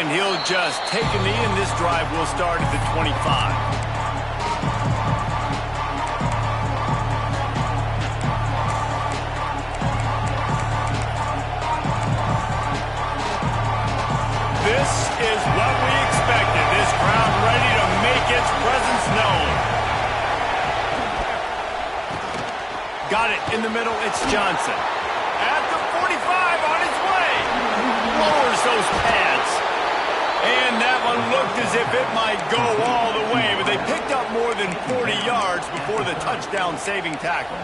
And he'll just take a knee, and this drive will start at the 25. This is what we expected. This crowd ready to make its presence known. Got it in the middle. It's Johnson. At the 45 on his way. Lowers those pads. And that one looked as if it might go all the way, but they picked up more than 40 yards before the touchdown-saving tackle.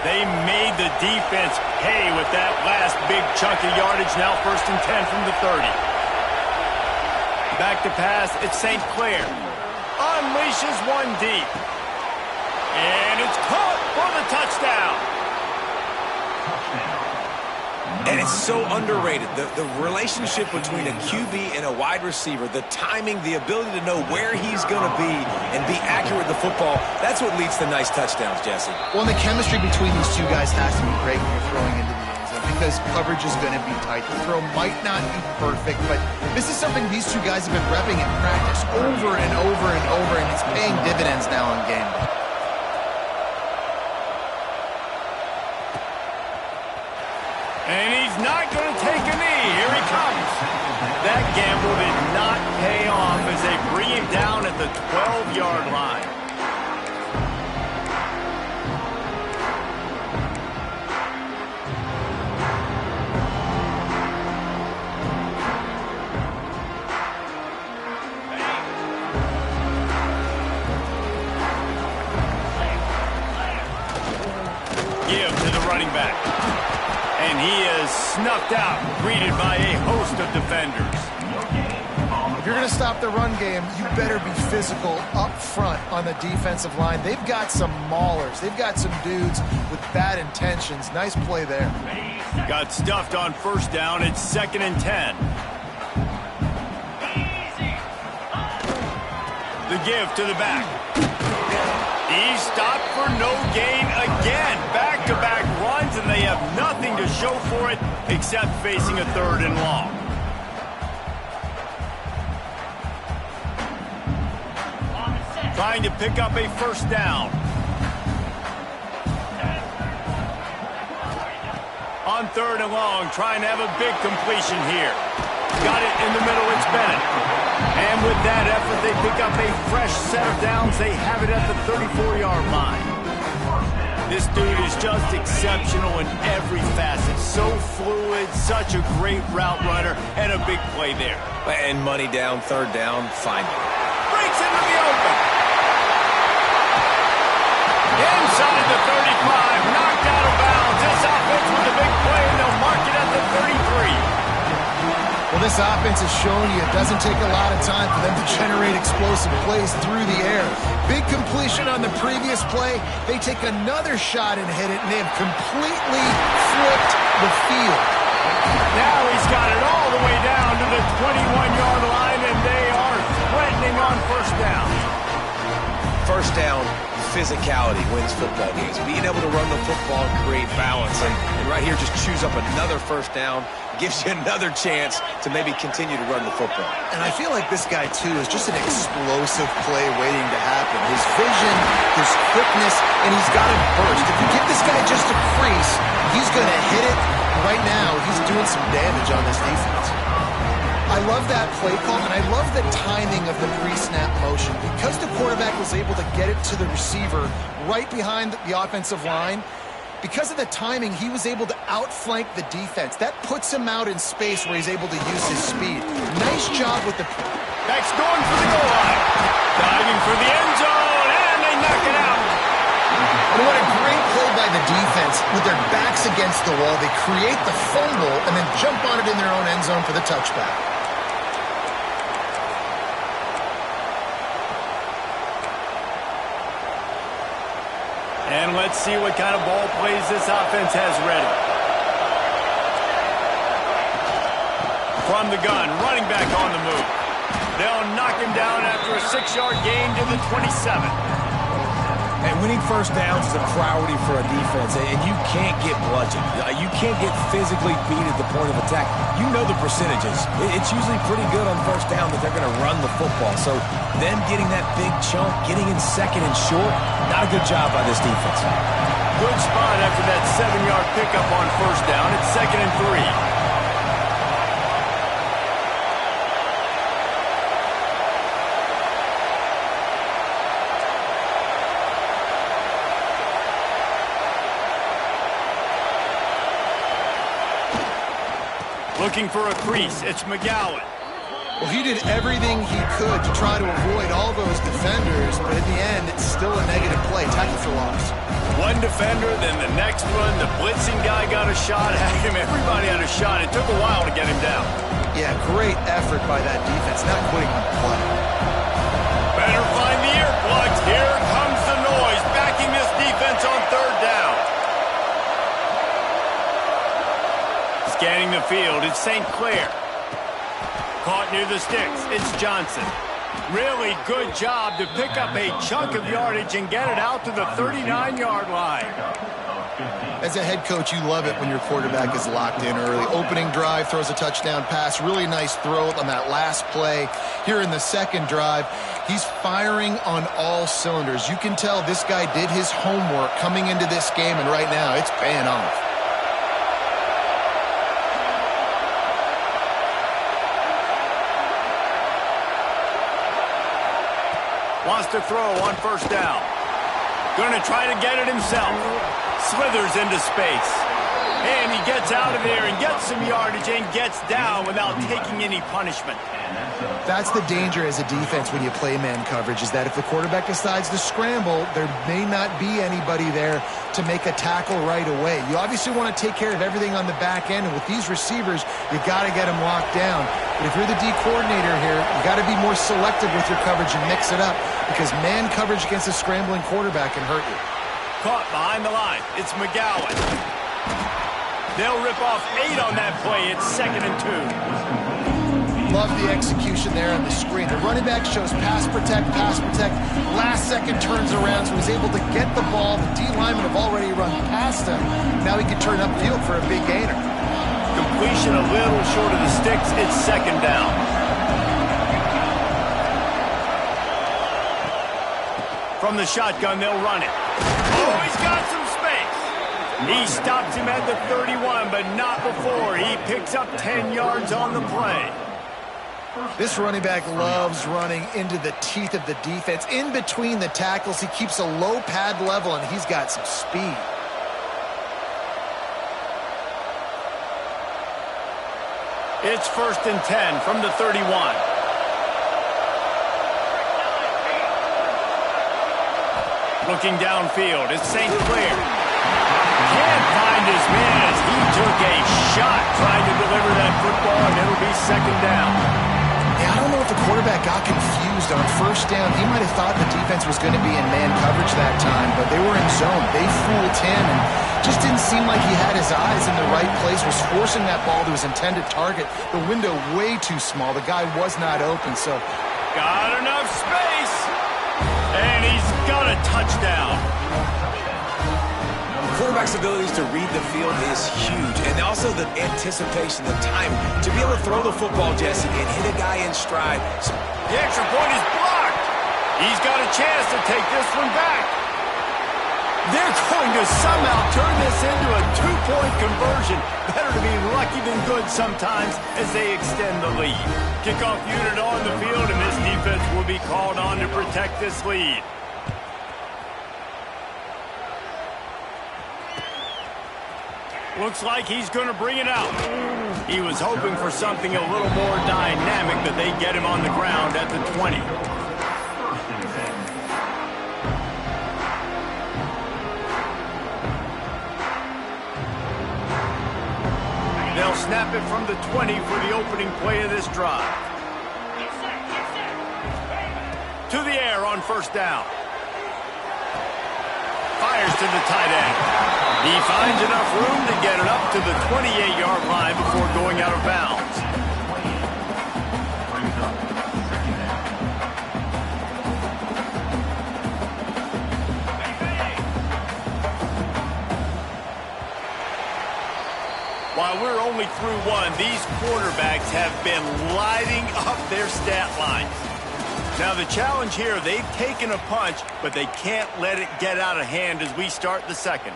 They made the defense pay with that last big chunk of yardage. Now 1st and 10 from the 30. Back to pass, it's St. Clair. Unleashes one deep. And it's caught for the touchdown. And it's so underrated. The relationship between a QB and a wide receiver, the timing, the ability to know where he's going to be and be accurate with the football, that's what leads to nice touchdowns, Jesse. Well, and the chemistry between these two guys has to be great when you're throwing into the end zone because coverage is going to be tight. The throw might not be perfect, but this is something these two guys have been repping in practice over and over and over, and it's paying dividends now in game day. And he's not going to take a knee. Here he comes. That gamble did not pay off as they bring him down at the 12-yard line. Give to the running back. And he is snuffed out, greeted by a host of defenders. If you're going to stop the run game, you better be physical up front on the defensive line. They've got some maulers. They've got some dudes with bad intentions. Nice play there. Got stuffed on 1st down. It's 2nd and 10. The give to the back. He's stopped for no gain again. Back-to-back runs, and they have nothing to show for it except facing a 3rd and long. Trying to pick up a 1st down. On 3rd and long, trying to have a big completion here. Got it in the middle, it's Bennett. And with that effort, they pick up a fresh set of downs. They have it at the 34-yard line. This dude is just exceptional in every facet. So fluid, such a great route runner, and a big play there. And money down, 3rd down, fine. Breaks into the open. Inside the 35, knocked out of bounds. This offense with a big play, and they'll mark it at the 33. Well, this offense has shown you it doesn't take a lot of time for them to generate explosive plays through the air. Big completion on the previous play. They take another shot and hit it, and they have completely flipped the field. Now he's got it all the way down to the 21-yard line, and they are threatening on 1st down. 1st down, physicality wins football games. Being able to run the football and create balance. And right here, just choose up another 1st down. Gives you another chance to maybe continue to run the football. And I feel like this guy, too, is just an explosive play waiting to happen. His vision, his quickness, and he's got it burst. If you give this guy just a crease, he's going to hit it. Right now, he's doing some damage on this defense. I love that play call, and I love the timing of the pre-snap motion. Because the quarterback was able to get it to the receiver right behind the offensive line, because of the timing, he was able to outflank the defense. That puts him out in space where he's able to use his speed. Nice job with the... Back's going for the goal line. Diving for the end zone, and they knock it out. And what a great play by the defense. With their backs against the wall, they create the fumble and then jump on it in their own end zone for the touchback. And let's see what kind of ball plays this offense has ready. From the gun, running back on the move. They'll knock him down after a 6-yard gain to the 27. And winning first downs is a priority for a defense, and you can't get bludgeoned. You can't get physically beat at the point of attack. You know the percentages. It's usually pretty good on first down that they're going to run the football. So them getting that big chunk, getting in second and short, not a good job by this defense. Good spot after that 7-yard pickup on first down. It's 2nd and 3. Looking for a crease, it's McGowan. Well, he did everything he could to try to avoid all those defenders, but in the end, it's still a negative play. Tackle for loss. One defender, then the next one. The blitzing guy got a shot at him. Everybody had a shot. It took a while to get him down. Yeah, great effort by that defense, not quitting on the play. Better find the earplugs. Here comes the noise, backing this defense on 3rd down. Scanning the field, it's St. Clair. Caught near the sticks, it's Johnson. Really good job to pick up a chunk of yardage and get it out to the 39-yard line. As a head coach, you love it when your quarterback is locked in early. Opening drive, throws a touchdown pass. Really nice throw on that last play. Here in the second drive, he's firing on all cylinders. You can tell this guy did his homework coming into this game, and right now it's paying off. Wants to throw on first down. Going to try to get it himself. Slithers into space. And he gets out of there and gets some yardage and gets down without taking any punishment. That's the danger as a defense when you play man coverage, is that if the quarterback decides to scramble, there may not be anybody there to make a tackle right away. You obviously want to take care of everything on the back end, and with these receivers, you got to get them locked down. But if you're the D coordinator here, you got to be more selective with your coverage and mix it up, because man coverage against a scrambling quarterback can hurt you. Caught behind the line. It's McGowan. They'll rip off 8 on that play. It's 2nd and 2. Love the execution there on the screen. The running back shows pass protect, last second turns around, so he's able to get the ball. The D linemen have already run past him. Now he can turn upfield for a big gainer. Completion a little short of the sticks. It's 2nd down. From the shotgun, they'll run it. Oh, he's got some space. He stops him at the 31, but not before. He picks up 10 yards on the play. This running back loves running into the teeth of the defense. In between the tackles, he keeps a low pad level, and he's got some speed. It's 1st and 10 from the 31. Looking downfield, it's St. Clair. Can't find his man as he took a shot trying to deliver that football, and it'll be 2nd down. Yeah, I don't know if the quarterback got confused on first down. He might have thought the defense was going to be in man coverage that time, but they were in zone. They fooled him, and just didn't seem like he had his eyes in the right place, was forcing that ball to his intended target. The window way too small. The guy was not open, so... Got enough space, and he's got a touchdown. Quarterback's abilities to read the field is huge, and also the anticipation, the time to be able to throw the football, Jesse, and hit a guy in stride. The extra point is blocked. He's got a chance to take this one back. They're going to somehow turn this into a 2-point conversion. Better to be lucky than good sometimes as they extend the lead. Kickoff unit on the field, and this defense will be called on to protect this lead. Looks like he's going to bring it out. He was hoping for something a little more dynamic, but they get him on the ground at the 20. They'll snap it from the 20 for the opening play of this drive. To the air on first down. Fires to the tight end. He finds enough room to get it up to the 28-yard line before going out of bounds. While we're only through one, these quarterbacks have been lighting up their stat lines. Now the challenge here, they've taken a punch, but they can't let it get out of hand as we start the second.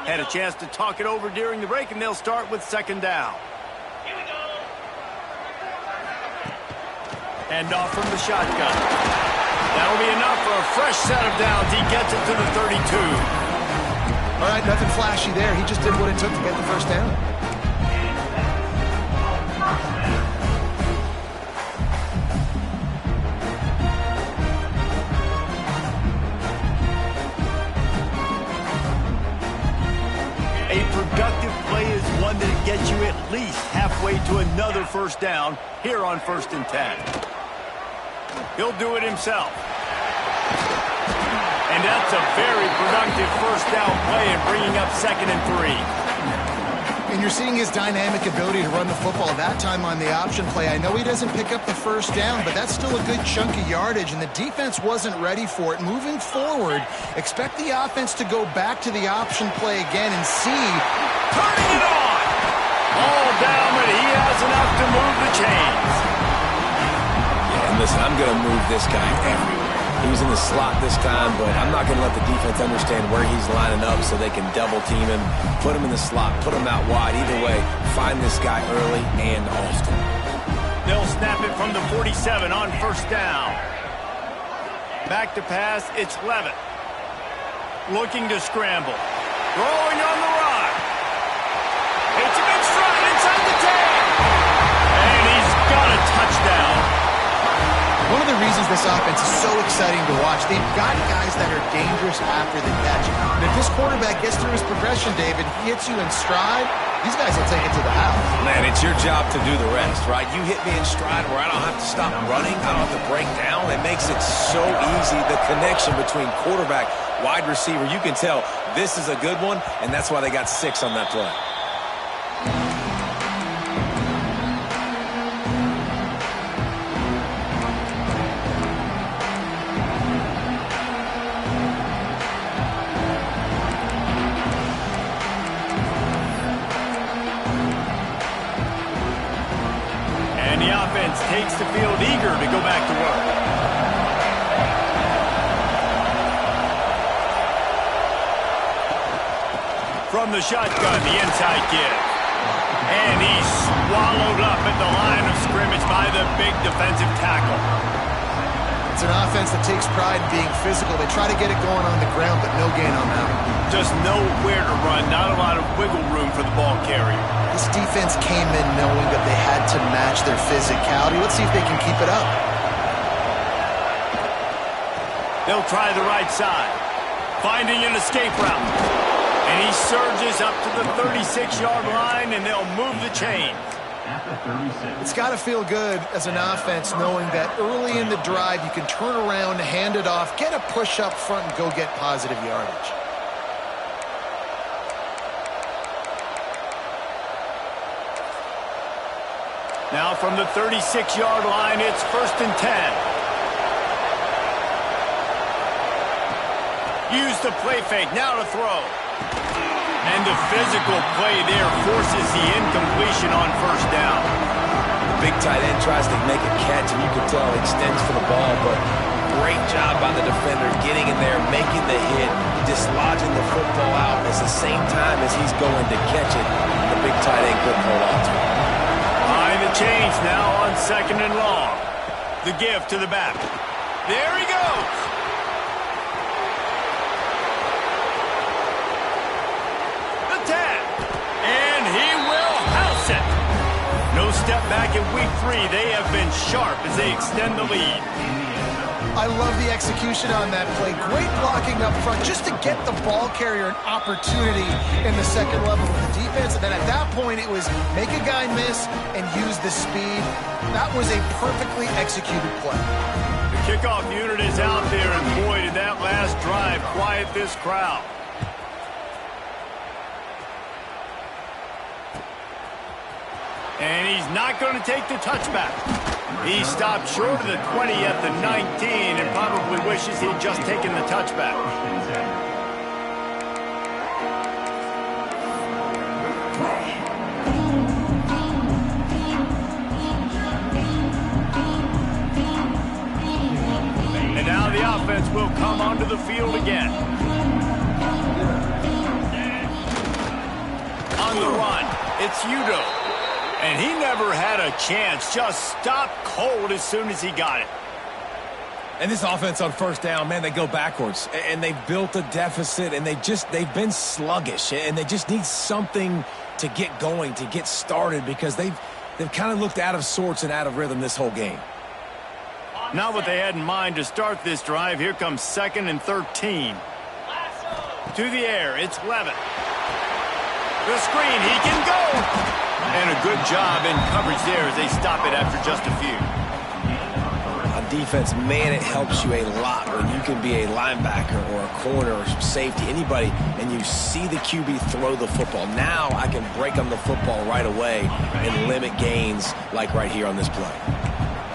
Had a chance to talk it over during the break, and they'll start with second down. Here we go. Hand off from the shotgun. That'll be enough for a fresh set of downs. He gets it to the 32. All right, nothing flashy there. He just did what it took to get the first down. A productive play is one that gets you at least halfway to another first down here on 1st and 10. He'll do it himself. And that's a very productive first down play and bringing up 2nd and 3. And you're seeing his dynamic ability to run the football, that time on the option play. I know he doesn't pick up the first down, but that's still a good chunk of yardage, and the defense wasn't ready for it. Moving forward, expect the offense to go back to the option play again and see. Turning it on! All down, but he has enough to move the chains. Yeah, and listen, I'm going to move this guy everywhere. He was in the slot this time, but I'm not going to let the defense understand where he's lining up so they can double team him, put him in the slot, put him out wide. Either way, find this guy early and often. They'll snap it from the 47 on 1st down. Back to pass, it's Levitt. Looking to scramble. Throwing on the run. It's a big stride inside the 10. And he's got a touchdown. One of the reasons this offense is so exciting to watch, they've got guys that are dangerous after the catch. And if this quarterback gets through his progression, David, he hits you in stride, these guys will take it to the house. Man, it's your job to do the rest, right? You hit me in stride where I don't have to stop running. I don't have to break down. It makes it so easy. The connection between quarterback, wide receiver, you can tell this is a good one, and that's why they got 6 on that play. Takes the field eager to go back to work. From the shotgun, the inside give. And he's swallowed up at the line of scrimmage by the big defensive tackle. It's an offense that takes pride in being physical. They try to get it going on the ground, but no gain on that one. Just nowhere to run, not a lot of wiggle room for the ball carrier. This defense came in knowing that they had to match their physicality. Let's see if they can keep it up. They'll try the right side. Finding an escape route. And he surges up to the 36-yard line, and they'll move the chain. It's got to feel good as an offense knowing that early in the drive you can turn around, hand it off, get a push up front, and go get positive yardage. Now from the 36-yard line, it's 1st and 10. Use the play fake, now to throw. And the physical play there forces the incompletion on 1st down. The big tight end tries to make a catch, and you can tell he extends for the ball, but great job by the defender getting in there, making the hit, dislodging the football out at the same time as he's going to catch it. The big tight end couldn't hold on to it. Behind the chains now on 2nd and long. The give to the back. There he goes. The tag. And he will house it. No step back in week 3. They have been sharp as they extend the lead. I love the execution on that play. Great blocking up front just to get the ball carrier an opportunity in the second level of the defense. And then at that point, it was make a guy miss and use the speed. That was a perfectly executed play. The kickoff unit is out there, and boy, did that last drive quiet this crowd. And he's not going to take the touchback. He stopped short of the 20 at the 19 and probably wishes he'd just taken the touchback. And now the offense will come onto the field again. On the run, it's Udo. And he never had a chance, just stopped cold as soon as he got it. And this offense on first down, man, they go backwards. And they've built a deficit, and they've been sluggish. And they just need something to get going, to get started, because they've kind of looked out of sorts and out of rhythm this whole game. Not what they had in mind to start this drive. Here comes 2nd and 13. To the air, it's Levitt. The screen, he can go! And a good job in coverage there as they stop it after just a few. On defense, man, it helps you a lot when you can be a linebacker or a corner or safety, anybody, and you see the QB throw the football. Now I can break on the football right away and limit gains like right here on this play.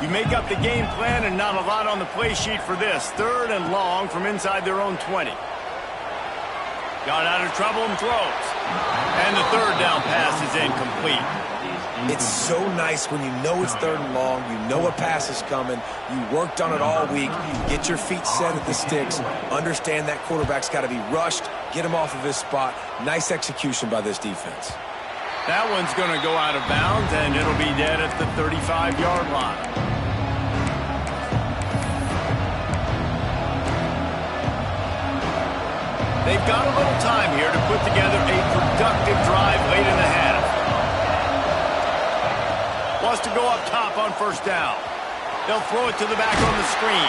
You make up the game plan and not a lot on the play sheet for this. 3rd and long from inside their own 20. Got out of trouble and throws. And the 3rd down pass is incomplete. It's so nice when you know it's 3rd and long, you know a pass is coming, you worked on it all week, get your feet set at the sticks, understand that quarterback's got to be rushed, get him off of his spot. Nice execution by this defense. That one's going to go out of bounds, and it'll be dead at the 35-yard line. They've got a little time here to put together a productive drive late in the half. Wants to go up top on first down. They'll throw it to the back on the screen.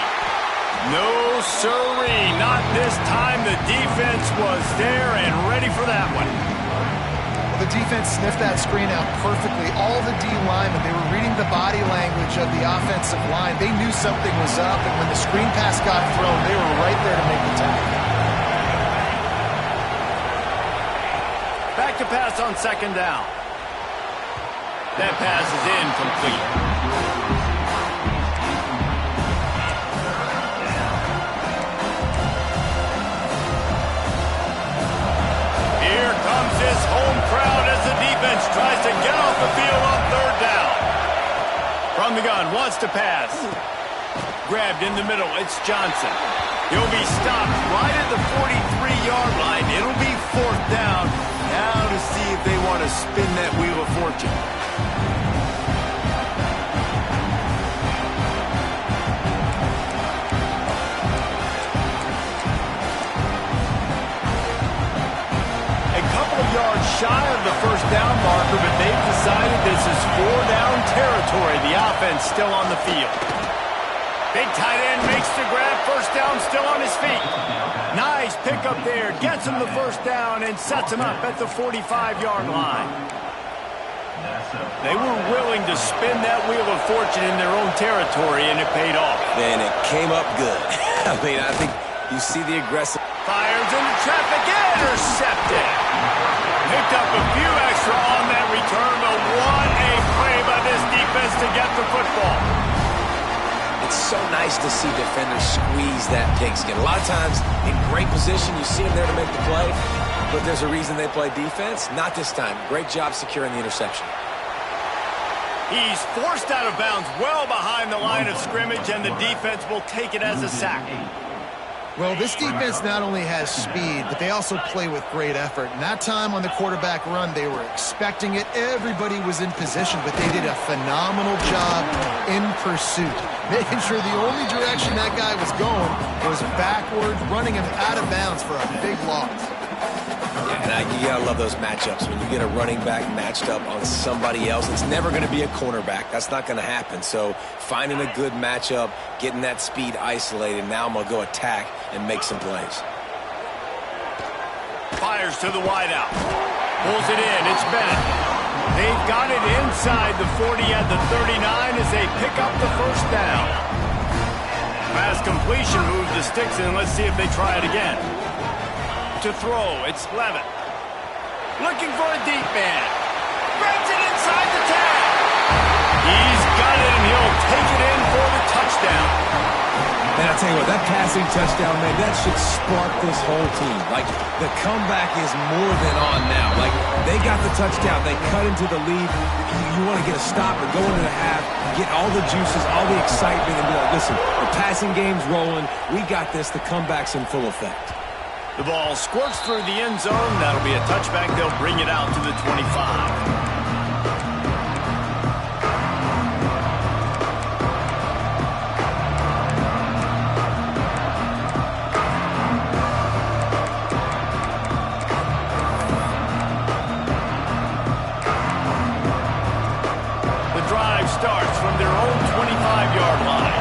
No sirree, not this time. The defense was there and ready for that one. Well, the defense sniffed that screen out perfectly. All the D linemen, they were reading the body language of the offensive line. They knew something was up, and when the screen pass got thrown, they were right there to make the tackle. Back to pass on 2nd down. That pass is incomplete. Here comes his home crowd as the defense tries to get off the field on 3rd down. From the gun, wants to pass. Grabbed in the middle, it's Johnson. He'll be stopped right at the 43-yard line. It'll be 4th down. Now to see if they want to spin that wheel of fortune. A couple of yards shy of the 1st down marker, but they've decided this is 4-down territory. The offense still on the field. Big tight end makes the grab. 1st down, still on his feet. Nice pickup there. Gets him the 1st down and sets him up at the 45-yard line. They were willing to spin that wheel of fortune in their own territory, and it paid off. And it came up good. I mean, I think you see the aggressive. Fires into traffic, intercepted. Picked up a few extra on that return, but what a play by this defense to get the football. It's so nice to see defenders squeeze that pigskin. A lot of times, in great position, you see them there to make the play, but there's a reason they play defense. Not this time. Great job securing the interception. He's forced out of bounds well behind the line of scrimmage, and the defense will take it as a sack. Well, this defense not only has speed, but they also play with great effort. And that time on the quarterback run, they were expecting it. Everybody was in position, but they did a phenomenal job in pursuit, making sure the only direction that guy was going was backward, running him out of bounds for a big loss. Yeah, you gotta love those matchups. When you get a running back matched up on somebody else, it's never going to be a cornerback. That's not going to happen. So finding a good matchup, getting that speed isolated. Now I'm going to go attack and make some plays. Fires to the wideout. Pulls it in. It's Bennett. They've got it inside the 40 at the 39 as they pick up the 1st down. Pass completion moves the sticks in. Let's see if they try it again. To throw, it's Levitt. Looking for a deep man. Grabs it inside the 10. He's got it, and he'll take it in for the touchdown. Man, I'll tell you what, that passing touchdown, man, that should spark this whole team. Like, the comeback is more than on now. Like, they got the touchdown. They cut into the lead. You want to get a stop and go into the half, get all the juices, all the excitement, and be like, listen, the passing game's rolling. We got this. The comeback's in full effect. The ball squirts through the end zone. That'll be a touchback. They'll bring it out to the 25. Starts from their own 25-yard line.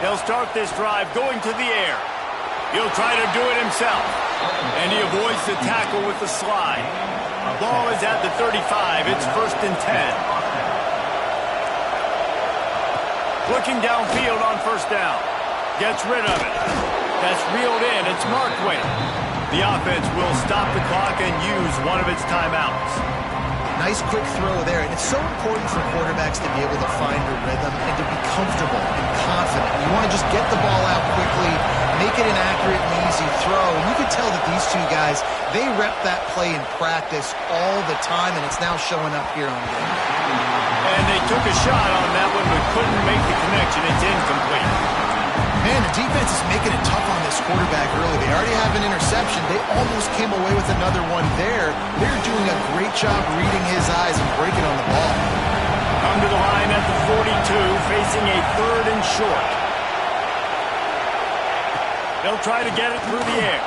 They'll start this drive going to the air. He'll try to do it himself. And he avoids the tackle with the slide. Ball is at the 35. It's 1st and 10. Looking downfield on 1st down. Gets rid of it. That's reeled in. It's Markway. The offense will stop the clock and use one of its timeouts. Nice quick throw there, and it's so important for quarterbacks to be able to find a rhythm and to be comfortable and confident. You want to just get the ball out quickly, make it an accurate and easy throw. And you can tell that these two guys, they rep that play in practice all the time, and it's now showing up here on game. And they took a shot on that one, but couldn't make the connection. It's incomplete. Man, the defense is making it tough on this quarterback early. They already have an interception. They almost came away with another one there. They're doing a great job reading his eyes and breaking on the ball. Come to the line at the 42, facing a 3rd and short. They'll try to get it through the air.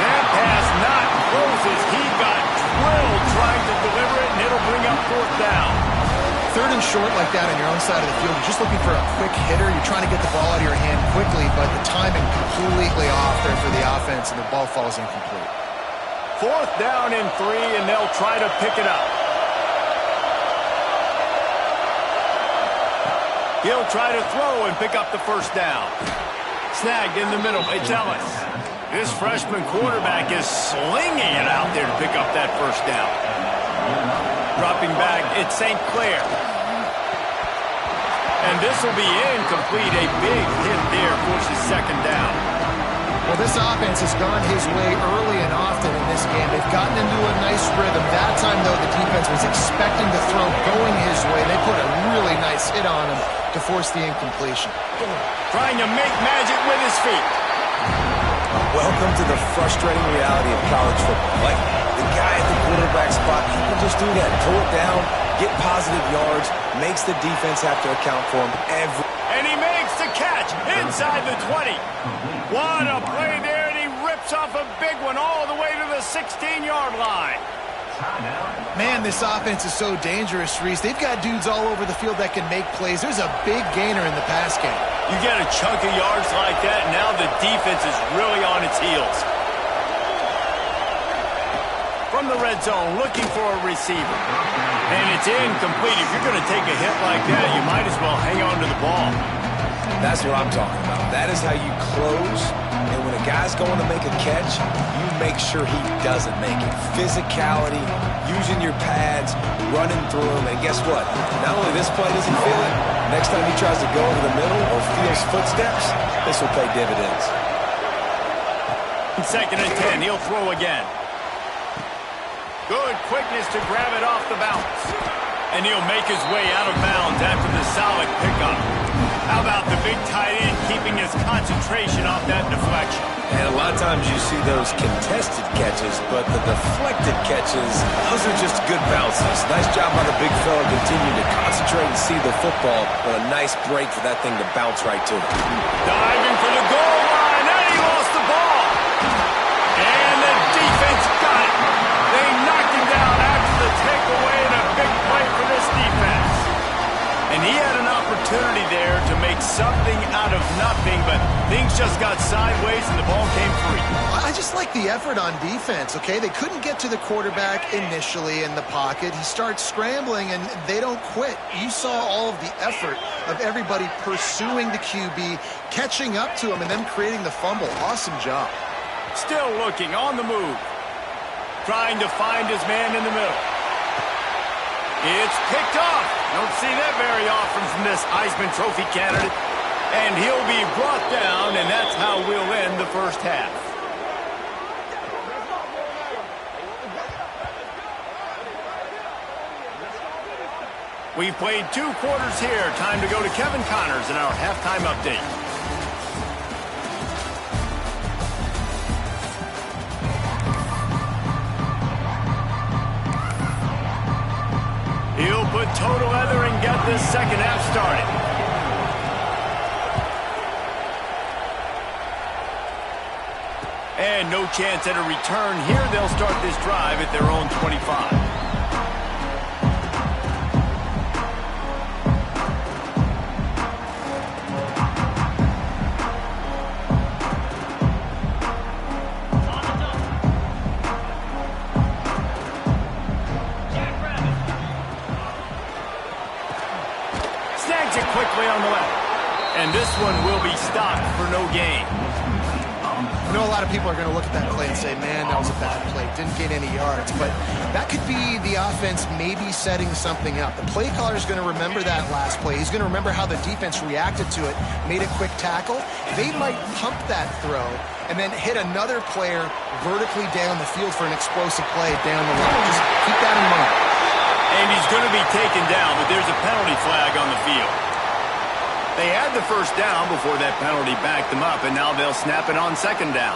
That pass not closes. He got drilled trying to deliver it, and it'll bring up 4th down. 3rd and short like that on your own side of the field, you're just looking for a quick hitter. You're trying to get the ball out of your hand quickly, but the timing completely off there for the offense, and the ball falls incomplete. 4th down and 3, and they'll try to pick it up. He'll try to throw and pick up the 1st down. Snagged in the middle. It's Ellis. This freshman quarterback is slinging it out there to pick up that 1st down. Dropping back, it's St. Clair. And this will be incomplete. A big hit there forces 2nd down. Well, this offense has gone his way early and often in this game. They've gotten into a nice rhythm. That time, though, the defense was expecting the throw going his way. They put a really nice hit on him to force the incompletion. Trying to make magic with his feet. Welcome to the frustrating reality of college football. Like, the guy at the quarterback spot, he can just do that. Pull it down, get positive yards, makes the defense have to account for him every... And he makes the catch inside the 20. What a play there, and he rips off a big one all the way to the 16-yard line. Man, this offense is so dangerous, Reese. They've got dudes all over the field that can make plays. There's a big gainer in the pass game. You get a chunk of yards like that, and now the defense is really on its heels. From the red zone, looking for a receiver. And it's incomplete. If you're going to take a hit like that, you might as well hang on to the ball. That's what I'm talking about. That is how you close. And when a guy's going to make a catch, you make sure he doesn't make it. Physicality, using your pads, running through him. And guess what? Not only this play does he feel it, next time he tries to go over the middle or feels footsteps, this will pay dividends. 2nd and 10, he'll throw again. Good quickness to grab it off the bounce. And he'll make his way out of bounds after the solid pickup. How about the big tight end keeping his concentration off that deflection? And a lot of times you see those contested catches, but the deflected catches, those are just good bounces. Nice job by the big fella continuing to concentrate and see the football, but a nice break for that thing to bounce right to him. Diving for the goal line, and he lost the ball. And the defense got it. They knocked him down after the takeaway, and a big play for this defense. And he had an opportunity there to make something out of nothing, but things just got sideways and the ball came free. I just like the effort on defense, okay? They couldn't get to the quarterback initially in the pocket. He starts scrambling, and they don't quit. You saw all of the effort of everybody pursuing the QB, catching up to him, and then creating the fumble. Awesome job. Still looking on the move. trying to find his man in the middle. It's picked off. Don't see that very often from this Heisman Trophy candidate. And he'll be brought down, and that's how we'll end the first half. We've played 2 quarters here. Time to go to Kevin Connors in our halftime update. He'll put total leather and get this second half started. And no chance at a return here. They'll start this drive at their own 25. Snags it quickly on the left. And this one will be stopped for no gain. I know a lot of people are going to look at that play and say, man, that was a bad play. Didn't gain any yards. But that could be the offense maybe setting something up. The play caller is going to remember that last play. He's going to remember how the defense reacted to it, made a quick tackle. They might pump that throw and then hit another player vertically down the field for an explosive play down the line. Just keep that in mind. And he's going to be taken down, but there's a penalty flag on the field. They had the first down before that penalty backed them up, and now they'll snap it on second down.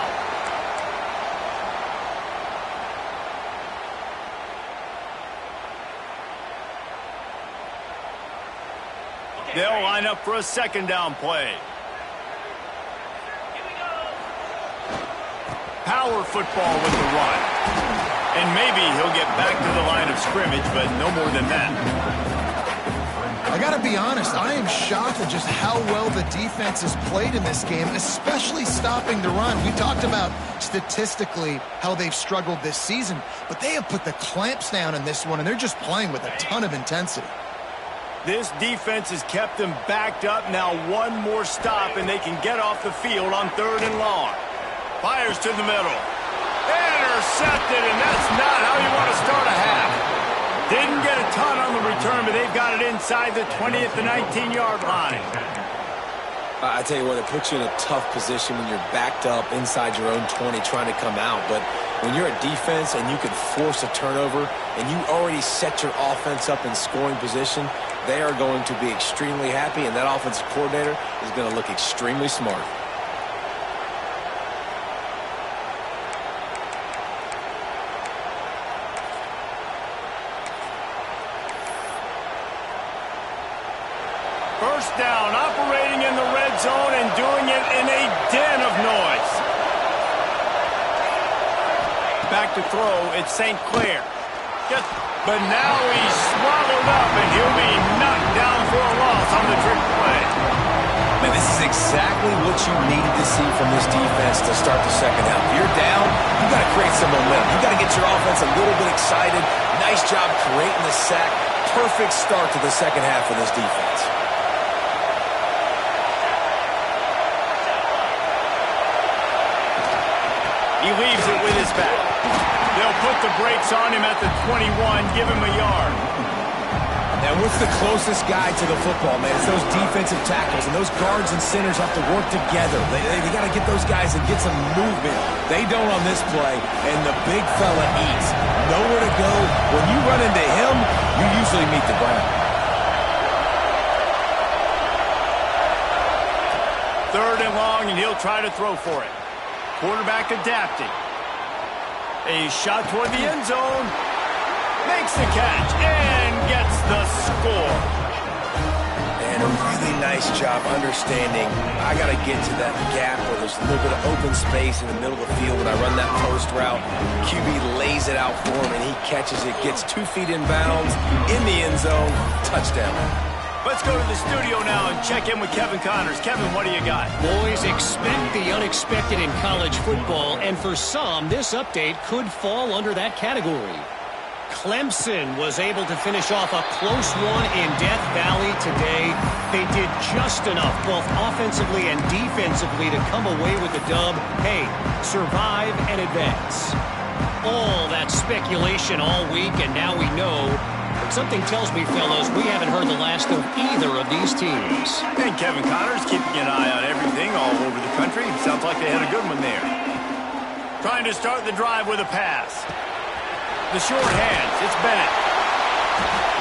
They'll line up for a second down play. Power football with the run. And maybe he'll get back to the line of scrimmage, but no more than that. I got to be honest, I am shocked at just how well the defense has played in this game, especially stopping the run. We talked about statistically how they've struggled this season, but they have put the clamps down in this one, and they're just playing with a ton of intensity. This defense has kept them backed up. Now one more stop, and they can get off the field on 3rd and long. Fires to the middle. Intercepted, and that's not how you want to start a half. Didn't get a ton on the return, but they've got it inside the 20 at the 19-yard line. I tell you what, it puts you in a tough position when you're backed up inside your own 20 trying to come out. But when you're a defense and you can force a turnover and you already set your offense up in scoring position, they are going to be extremely happy, and that offensive coordinator is going to look extremely smart. First down, operating in the red zone and doing it in a den of noise. Back to throw, it's St. Clair. But now he's swallowed up, and he'll be knocked down for a loss on the trick play. Man, this is exactly what you needed to see from this defense to start the second half. If you're down, you got to create some momentum. You got to get your offense a little bit excited. Nice job creating the sack. Perfect start to the second half for this defense. He leaves it with his back. They'll put the brakes on him at the 21, give him a yard. And what's the closest guy to the football, man? It's those defensive tackles, and those guards and centers have to work together. They got to get those guys and get some movement. They don't on this play, and the big fella eats. Nowhere to go. When you run into him, you usually meet the ground. 3rd and long, and he'll try to throw for it. Quarterback adapting. A shot toward the end zone. Makes the catch and gets the score. And a really nice job understanding I got to get to that gap where there's a little bit of open space in the middle of the field when I run that post route. QB lays it out for him, and he catches it, gets 2 feet in bounds, in the end zone, touchdown. Let's go to the studio now and check in with Kevin Connors. Kevin, what do you got? Boys, expect the unexpected in college football, and for some, this update could fall under that category. Clemson was able to finish off a close one in Death Valley today. They did just enough, both offensively and defensively, to come away with the dub. Hey, survive and advance. all that speculation all week, and now we know. But something tells me, fellas, we haven't heard the last of either of these teams. And Kevin Connor's keeping an eye on everything all over the country. Sounds like they had a good one there. Trying to start the drive with a pass. The short hands, it's Bennett.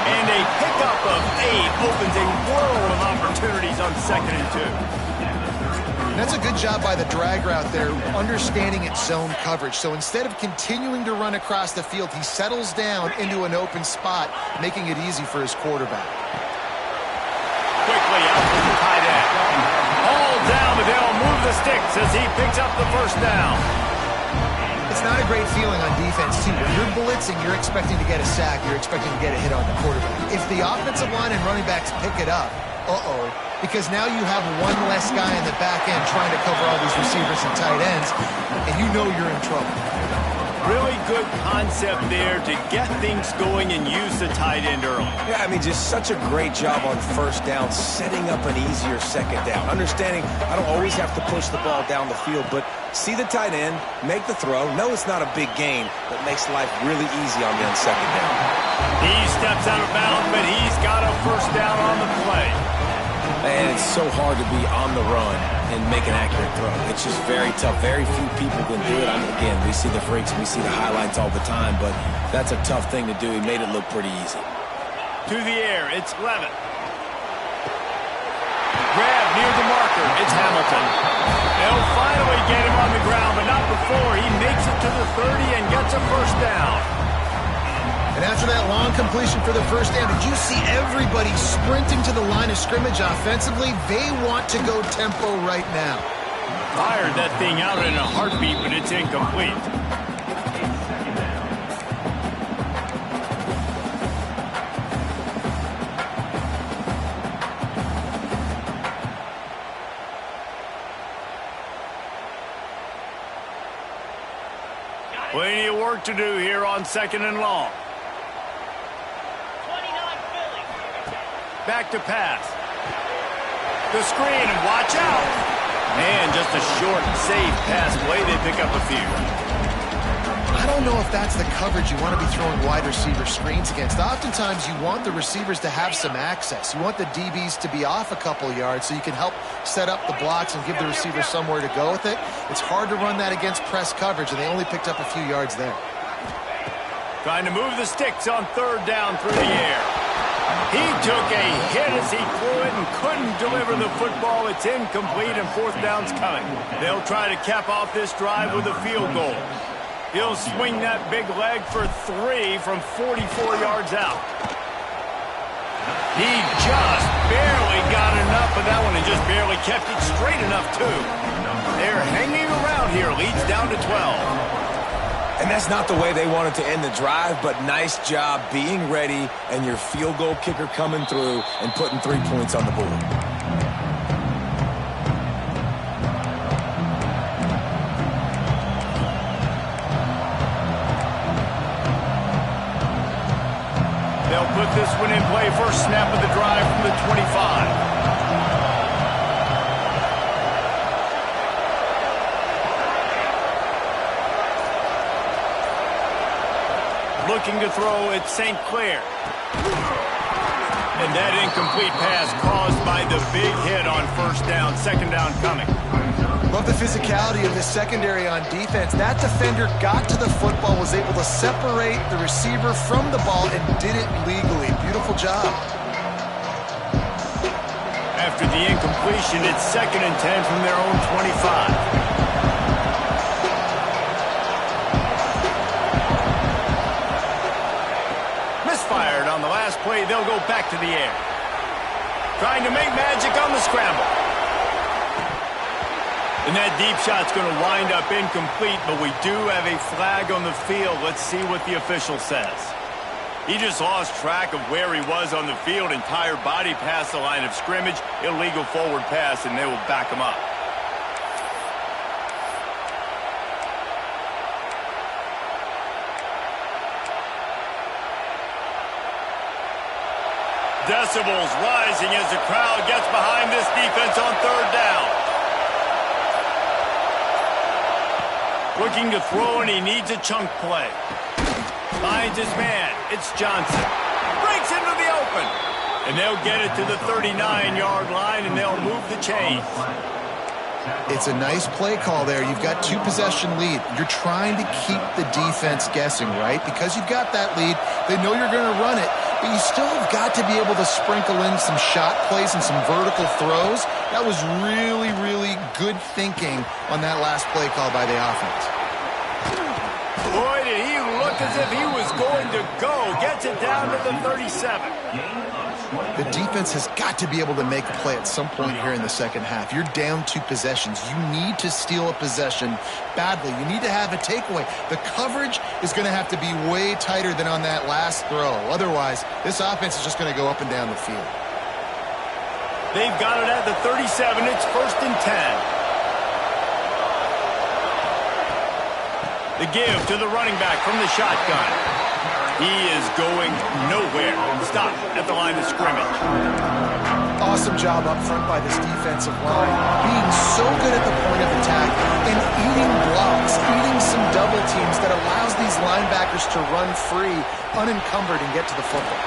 And a pickup of 8 opens a world of opportunities on 2nd and 2. That's a good job by the drag route there, understanding its zone coverage. So instead of continuing to run across the field, he settles down into an open spot, making it easy for his quarterback. Quickly out for the tight end. All down, but they'll move the sticks as he picks up the first down. It's not a great feeling on defense, too. When you're blitzing, you're expecting to get a sack. You're expecting to get a hit on the quarterback. If the offensive line and running backs pick it up, because now you have one less guy in the back end trying to cover all these receivers and tight ends, and you know you're in trouble. Really good concept there to get things going and use the tight end early. Yeah, I mean, just such a great job on first down, setting up an easier second down. Understanding I don't always have to push the ball down the field, but see the tight end, make the throw. No, it's not a big gain, but makes life really easy on me on second down. He steps out of bounds, but he's got a first down on the play. And it's so hard to be on the run and make an accurate throw. It's just very tough. Very few people can do it. I mean, again, we see the freaks, we see the highlights all the time, but that's a tough thing to do. He made it look pretty easy. To the air, it's Levitt. Grab near the marker, it's Hamilton. They'll finally get him on the ground, but not before he makes it to the 30 and gets a first down. And after that long completion for the first down, did you see everybody sprinting to the line of scrimmage offensively? They want to go tempo right now. Fired that thing out in a heartbeat, but it's incomplete. Plenty of work to do here on 2nd and long. Back to pass. The screen, and watch out. And just a short, safe pass play. They pick up a few. I don't know if that's the coverage you want to be throwing wide receiver screens against. Oftentimes, you want the receivers to have some access. You want the DBs to be off a couple yards so you can help set up the blocks and give the receiver somewhere to go with it. It's hard to run that against press coverage, and they only picked up a few yards there. Trying to move the sticks on 3rd down through the air. He took a hit as he threw it and couldn't deliver the football. It's incomplete, and 4th down's coming. They'll try to cap off this drive with a field goal. He'll swing that big leg for 3 from 44 yards out. He just barely got enough of that one and just barely kept it straight enough, too. They're hanging around here. Leads down to 12. And that's not the way they wanted to end the drive, but nice job being ready and your field goal kicker coming through and putting 3 points on the board. They'll put this one in play. First snap of the drive from the 25. Looking to throw at St. Clair. And that incomplete pass caused by the big hit on 1st down. 2nd down coming. Love the physicality of the secondary on defense. That defender got to the football, was able to separate the receiver from the ball, and did it legally. Beautiful job. After the incompletion, it's 2nd and 10 from their own 25. Misfired on the last play. They'll go back to the air. Trying to make magic on the scramble. And that deep shot's going to wind up incomplete, but we do have a flag on the field. Let's see what the official says. He just lost track of where he was on the field. Entire body past the line of scrimmage. Illegal forward pass, and they will back him up. Decibels rising as the crowd gets behind this defense on 3rd down. Looking to throw, and he needs a chunk play. Finds his man. It's Johnson. Breaks into the open. And they'll get it to the 39-yard line, and they'll move the chains. It's a nice play call there. You've got 2-possession lead. You're trying to keep the defense guessing, right? Because you've got that lead, they know you're going to run it, but you still have got to be able to sprinkle in some shot plays and some vertical throws. That was really, really good thinking on that last play call by the offense. Boy, did he look as if he was going to go. Gets it down to the 37. The defense has got to be able to make a play at some point here in the second half. You're down 2 possessions. You need to steal a possession badly. You need to have a takeaway. The coverage is going to have to be way tighter than on that last throw. Otherwise, this offense is just going to go up and down the field. They've got it at the 37. It's 1st and 10. The give to the running back from the shotgun. He is going nowhere. Stop at the line of scrimmage. Awesome job up front by this defensive line. Being so good at the point of attack and eating blocks, eating some double teams that allows these linebackers to run free, unencumbered, and get to the football.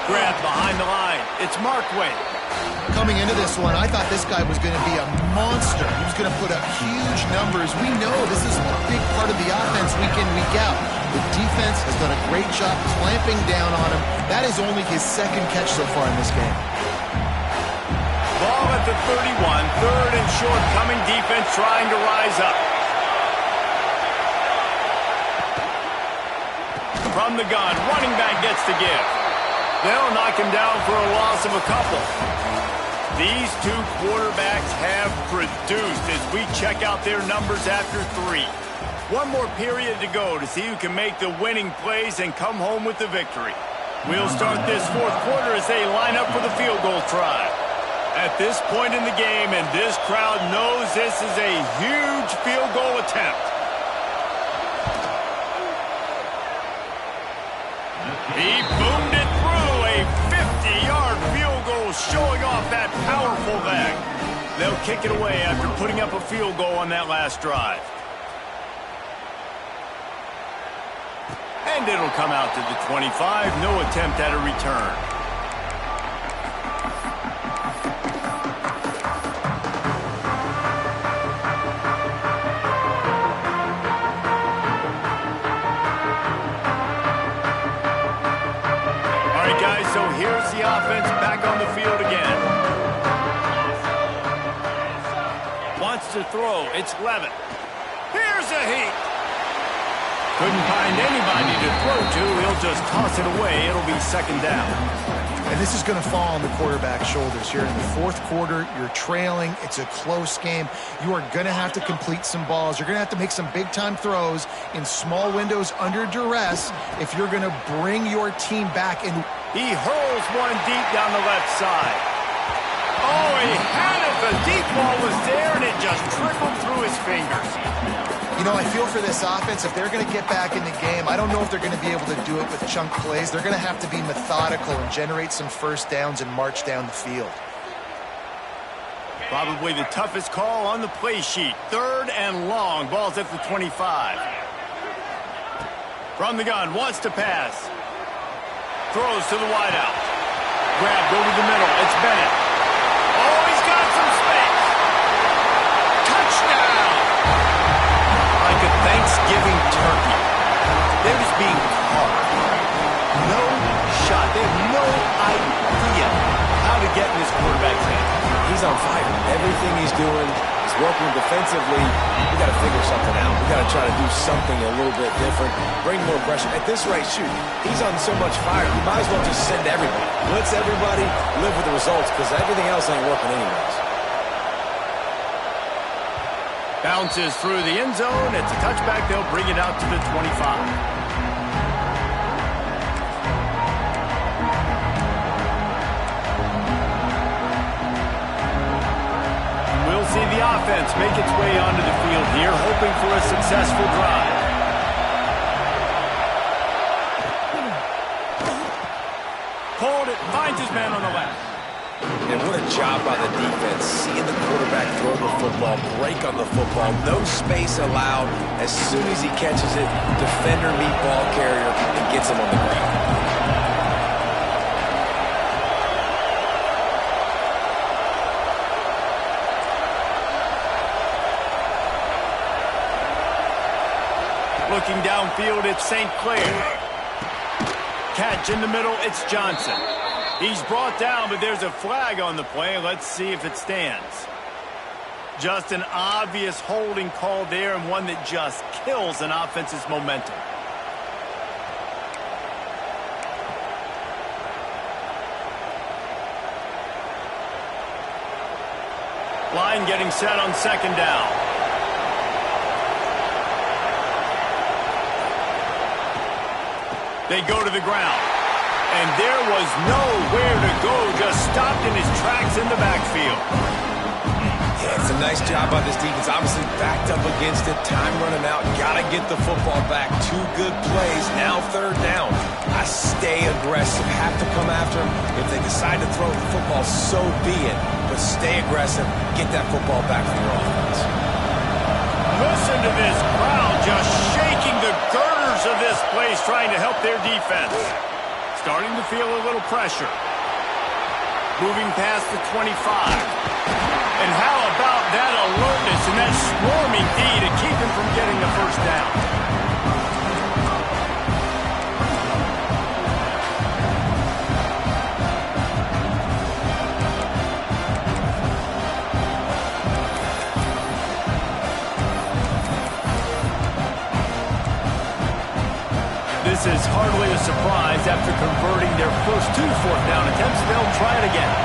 Grab behind the line. It's Markway. Coming into this one, I thought this guy was going to be a monster. He was going to put up huge numbers. We know this is a big part of the offense week in, week out. The defense has done a great job clamping down on him. That is only his 2nd catch so far in this game. Ball at the 31. 3rd and short, coming defense trying to rise up. From the gun, running back gets the give. They'll knock him down for a loss of a couple. These 2 quarterbacks have produced as we check out their numbers after 3. One more period to go to see who can make the winning plays and come home with the victory. We'll start this 4th quarter as they line up for the field goal try. At this point in the game, and this crowd knows this is a huge field goal attempt. He boomed it through, a 50-yard field goal showing off that powerful leg. They'll kick it away after putting up a field goal on that last drive. And it'll come out to the 25. No attempt at a return. All right, guys, so here's the offense back on the field again. Wants to throw. It's Levitt. Here's a heat. Couldn't find anybody to throw to. He'll just toss it away. It'll be 2nd down. And this is going to fall on the quarterback's shoulders here in the 4th quarter. You're trailing. It's a close game. You are going to have to complete some balls. You're going to have to make some big-time throws in small windows under duress if you're going to bring your team back. And he hurls one deep down the left side. Oh, he had it. The deep ball was there, and it just trickled through his fingers. You know, I feel for this offense, if they're going to get back in the game, I don't know if they're going to be able to do it with chunk plays. They're going to have to be methodical and generate some first downs and march down the field. Probably the toughest call on the play sheet. 3rd and long. Ball's at the 25. From the gun, wants to pass. Throws to the wideout. Grab, go to the middle. It's Bennett. Oh, he's got some space. Touchdown! Like a Thanksgiving turkey. They're just being carved. No shot. They have no idea how to get in this quarterback's hand. He's on fire. Everything he's doing is working defensively. We got to figure something out. We got to try to do something a little bit different. Bring more pressure. At this rate, shoot, he's on so much fire. You might as well just send everybody. Blitz everybody. Live with the results because everything else ain't working anyways. Bounces through the end zone. It's a touchback. They'll bring it out to the 25. We'll see the offense make its way onto the field here, hoping for a successful drive. Pulled it, finds his man on the left. And what a job by the defense, seeing the quarterback throw throw the football, break on the football, no space allowed. As soon as he catches it, defender meet ball carrier and gets him on the ground. Looking downfield, it's St. Clair. Catch in the middle, it's Johnson. He's brought down, but there's a flag on the play. Let's see if it stands. Just an obvious holding call there, and one that just kills an offense's momentum. Line getting set on second down. They go to the ground. And there was nowhere to go, just stopped in his tracks in the backfield. Yeah, it's a nice job by this defense. Obviously backed up against it, time running out. Got to get the football back. 2 good plays, now third down. I stay aggressive, have to come after him. If they decide to throw the football, so be it. But stay aggressive, get that football back for your offense. Listen to this crowd just shaking the girders of this place, trying to help their defense. Starting to feel a little pressure. Moving past the 25. And how about that alertness and that swarming D to keep him from getting the first down? This is hardly a surprise after converting their first 2 fourth down attempts. They'll try it again.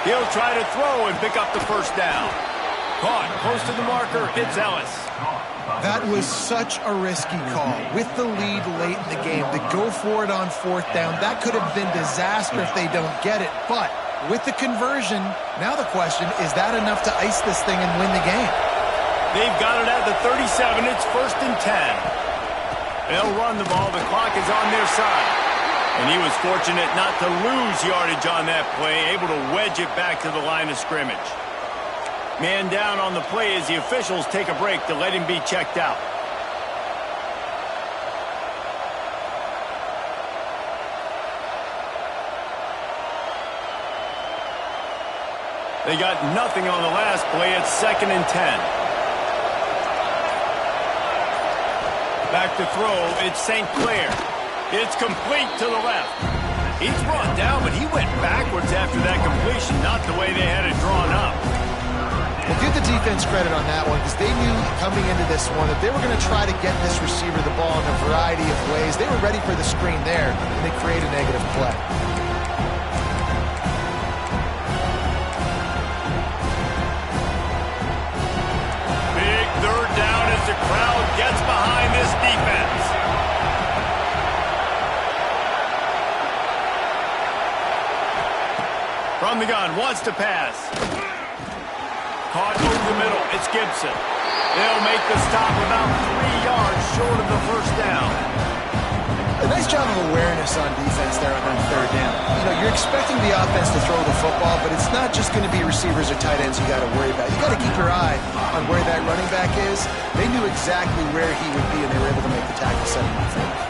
He'll try to throw and pick up the first down. Caught close to the marker. It's Ellis. That was such a risky call. With the lead late in the game, to go for it on 4th down, that could have been disaster if they don't get it. But with the conversion, now the question, is that enough to ice this thing and win the game? They've got it at the 37. It's 1st and 10. They'll run the ball. The clock is on their side. And he was fortunate not to lose yardage on that play, able to wedge it back to the line of scrimmage. Man down on the play as the officials take a break to let him be checked out. They got nothing on the last play. It's 2nd and 10. Back to throw, it's St. Clair. It's complete to the left. He's brought down, but he went backwards after that completion, not the way they had it drawn up. Well, give the defense credit on that one, because they knew coming into this one that they were going to try to get this receiver the ball in a variety of ways. They were ready for the screen there, and they create a negative play. Big 3rd down as the crowd gets behind this defense. From the gun, wants to pass. Caught over the middle, it's Gibson. They'll make the stop about 3 yards short of the first down. A nice job of awareness on defense there on that 3rd down. You know, you're expecting the offense to throw the football, but it's not just going to be receivers or tight ends you got to worry about. You got to keep your eye on where that running back is. They knew exactly where he would be, and they were able to make the tackle, set him up for it.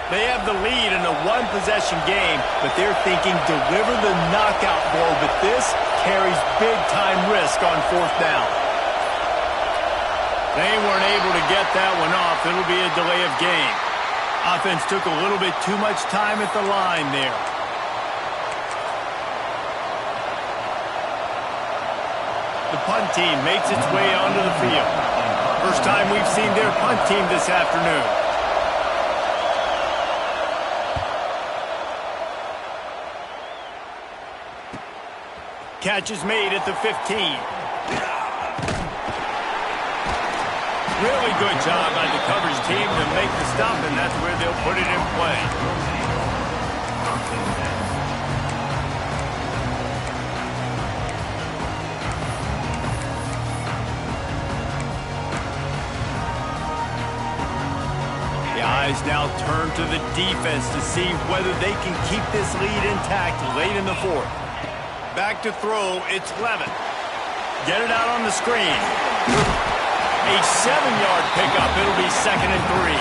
They have the lead in a 1-possession game, but they're thinking deliver the knockout blow, but this carries big-time risk on 4th down. They weren't able to get that one off. It'll be a delay of game. Offense took a little bit too much time at the line there. The punt team makes its way onto the field. First time we've seen their punt team this afternoon. Catch is made at the 15. Really good job by the coverage team to make the stop, and that's where they'll put it in play. eyes now turn to the defense to see whether they can keep this lead intact late in the fourth. Back to throw, it's Levin. Get it out on the screen. A 7-yard pickup. It'll be 2nd and 3.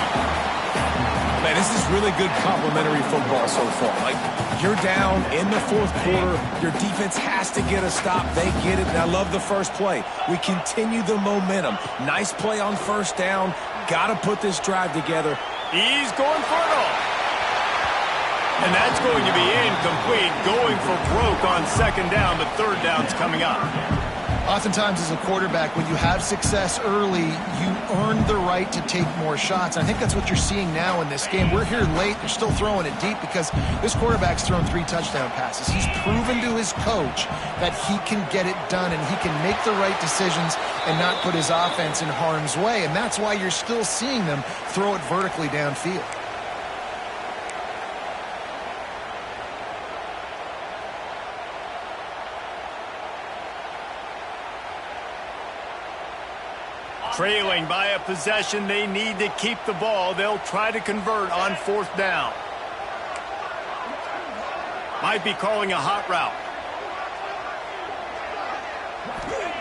Man, this is really good complimentary football so far. Like, you're down in the fourth quarter. Your defense has to get a stop. They get it, and I love the first play. We continue the momentum. Nice play on first down. Got to put this drive together. He's going for it all. And that's going to be incomplete. Going for broke on 2nd down, but 3rd down's coming up. Oftentimes as a quarterback, when you have success early, you earn the right to take more shots. I think that's what you're seeing now in this game. We're here late. They're still throwing it deep because this quarterback's thrown 3 touchdown passes. He's proven to his coach that he can get it done and he can make the right decisions and not put his offense in harm's way. And that's why you're still seeing them throw it vertically downfield. Trailing by a possession, they need to keep the ball. They'll try to convert on 4th down. Might be calling a hot route.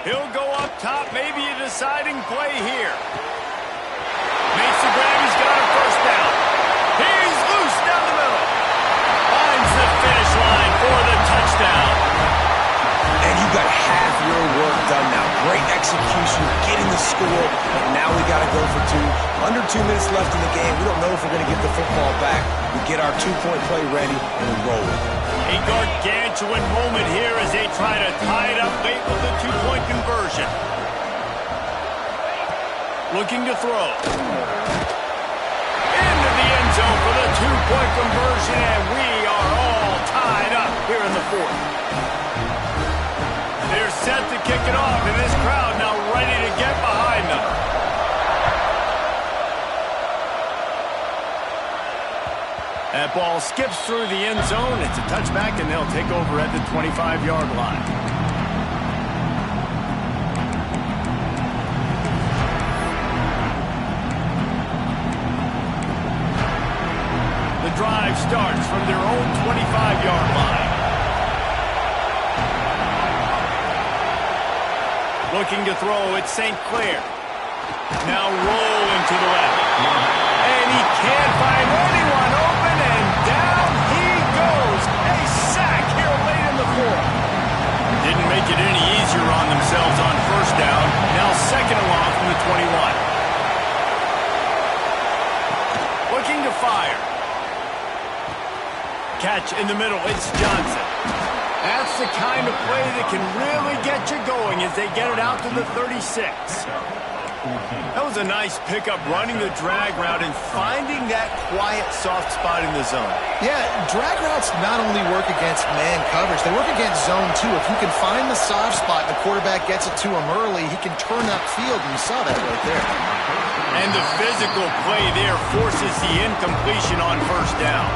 He'll go up top, maybe a deciding play here. Makes the grab, he's got a 1st down. He's loose down the middle. Finds the finish line for the touchdown. And you got half your work done now. Great execution, getting the score, but now we got to go for 2. Under 2 minutes left in the game. We don't know if we're going to get the football back. We get our 2-point play ready, and we roll it. A gargantuan moment here as they try to tie it up late with the 2-point conversion. Looking to throw. Into the end zone for the 2-point conversion, and we are all tied up here in the 4th. They're set to kick it off, and this crowd now ready to get behind them. That ball skips through the end zone. It's a touchback, and they'll take over at the 25-yard line. The drive starts from their own 25-yard line. Looking to throw, it's St. Clair. Now rolling to the left. And he can't find anyone open, and down he goes. A sack here late in the 4th. Didn't make it any easier on themselves on 1st down. Now 2nd and long from the 21. Looking to fire. Catch in the middle, it's Johnson. That's the kind of play that can really get you going as they get it out to the 36. That was a nice pickup, running the drag route and finding that quiet, soft spot in the zone. Yeah, drag routes not only work against man coverage, they work against zone too. If you can find the soft spot and the quarterback gets it to him early, he can turn upfield, and you saw that right there. And the physical play there forces the incompletion on 1st down.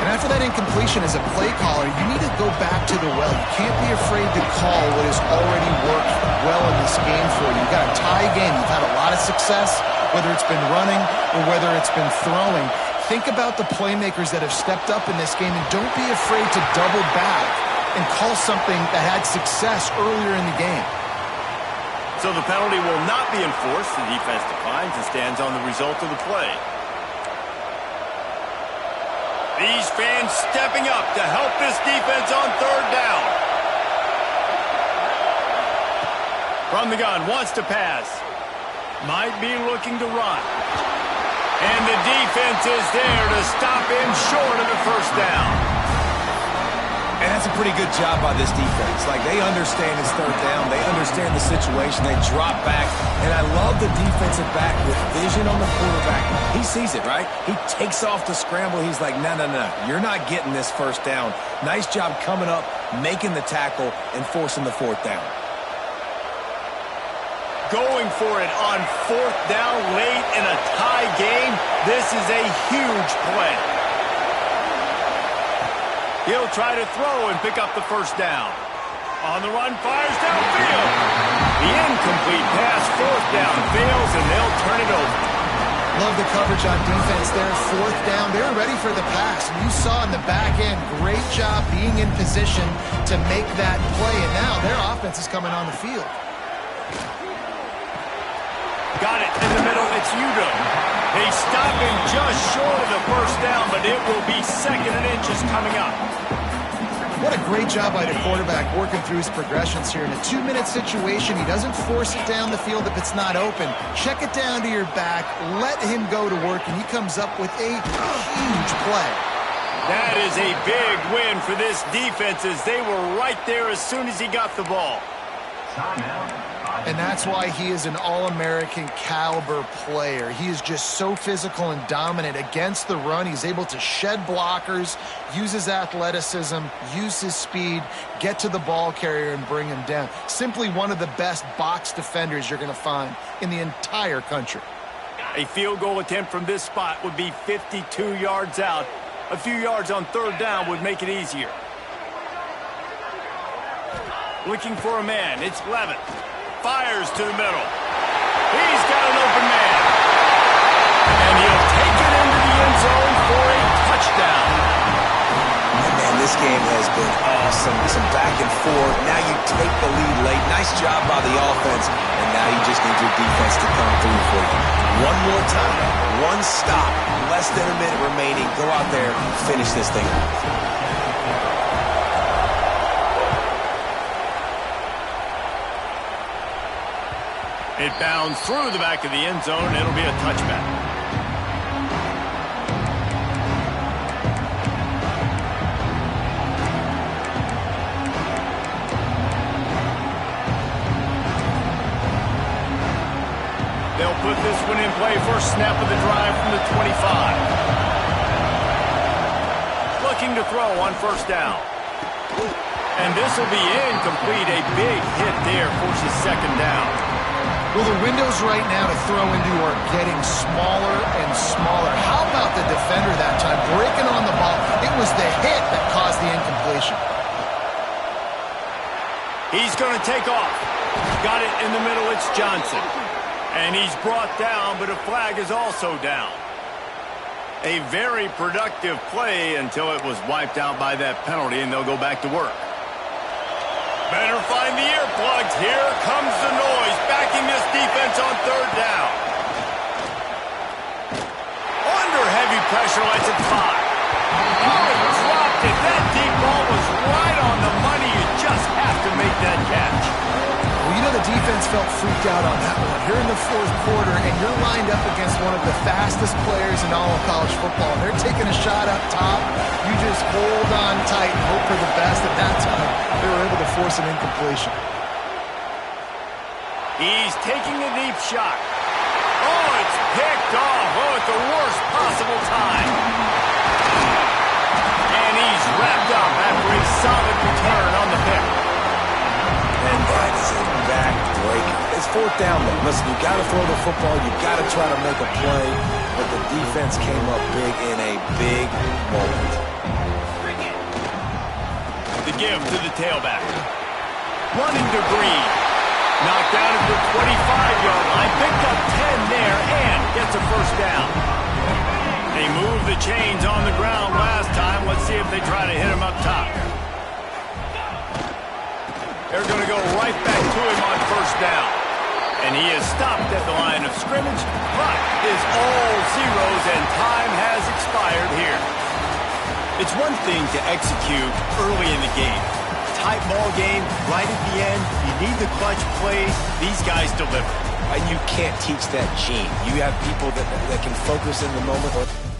And after that incompletion as a play caller, you need to go back to the well. You can't be afraid to call what has already worked well in this game for you. You've got a tie game. You've had a lot of success, whether it's been running or whether it's been throwing. Think about the playmakers that have stepped up in this game, and don't be afraid to double back and call something that had success earlier in the game. So the penalty will not be enforced. The defense declines and stands on the result of the play. These fans stepping up to help this defense on 3rd down. From the gun, wants to pass. Might be looking to run. And the defense is there to stop him short of the 1st down. And that's a pretty good job by this defense. Like, they understand it's 3rd down. They understand the situation. They drop back. And I love the defensive back with vision on the quarterback. He sees it, right? He takes off the scramble. He's like, no, no, no. You're not getting this 1st down. Nice job coming up, making the tackle, and forcing the 4th down. Going for it on 4th down late in a tie game. This is a huge play. He'll try to throw and pick up the 1st down. On the run, fires downfield. The incomplete pass, 4th down, fails, and they'll turn it over. Love the coverage on defense there. Fourth down. They're ready for the pass. And you saw in the back end, great job being in position to make that play. And now their offense is coming on the field. Got it in the middle. It's Udo. They stop him just short of the first down, but it will be second and inches coming up. What a great job by the quarterback working through his progressions here. In a 2-minute situation, he doesn't force it down the field if it's not open. Check it down to your back, let him go to work, and he comes up with a huge play. That is a big win for this defense as they were right there as soon as he got the ball. And that's why he is an All-American caliber player. He is just so physical and dominant against the run. He's able to shed blockers, use his athleticism, use his speed, get to the ball carrier and bring him down. Simply one of the best box defenders you're going to find in the entire country. A field goal attempt from this spot would be 52 yards out. A few yards on third down would make it easier. Looking for a man. It's Levitt. Fires to the middle. He's got an open man. And he'll take it into the end zone for a touchdown. And man, this game has been awesome. Some back and forth. Now you take the lead late. Nice job by the offense. And now you just need your defense to come through for you. One more time. One stop. Less than a minute remaining. Go out there and finish this thing off. It bounds through the back of the end zone. It'll be a touchback. They'll put this one in play. First snap of the drive from the 25. Looking to throw on first down. And this will be incomplete. A big hit there forces second down. Well, the windows right now to throw into are getting smaller and smaller. How about the defender that time breaking on the ball? It was the hit that caused the incompletion. He's going to take off. Got it in the middle. It's Johnson. And he's brought down, but a flag is also down. A very productive play until it was wiped out by that penalty, and they'll go back to work. Better find the earplugs. Here comes the noise, backing this defense on third down. Under heavy pressure, lets it fly. Oh, he dropped it. That deep ball was right on the money. You just have to make that catch. Well, you know the defense felt freaked out on that one. You're in the fourth quarter, and you're lined up against one of the fastest players in all of college football. They're taking a shot up top. You just hold on tight and hope for the best. At that time, they were able to force an incompletion. He's taking a deep shot. Oh, it's picked off. Oh, at the worst possible time. And he's wrapped up after a solid return on the pick. And that's a back-breaker. It's fourth down, though. Listen, you got to throw the football. You got to try to make a play. But the defense came up big in a big moment. The give to the tailback. Running to Green. Knocked down at the 25-yard line. Picked up 10 there and gets a first down. They moved the chains on the ground last time. Let's see if they try to hit him up top. They're going to go right back to him on first down. And he is stopped at the line of scrimmage, but is all zeros and time has expired here. It's one thing to execute early in the game. Tight ball game, right at the end, you need the clutch plays. These guys deliver. And you can't teach that gene. You have people that can focus in the moment.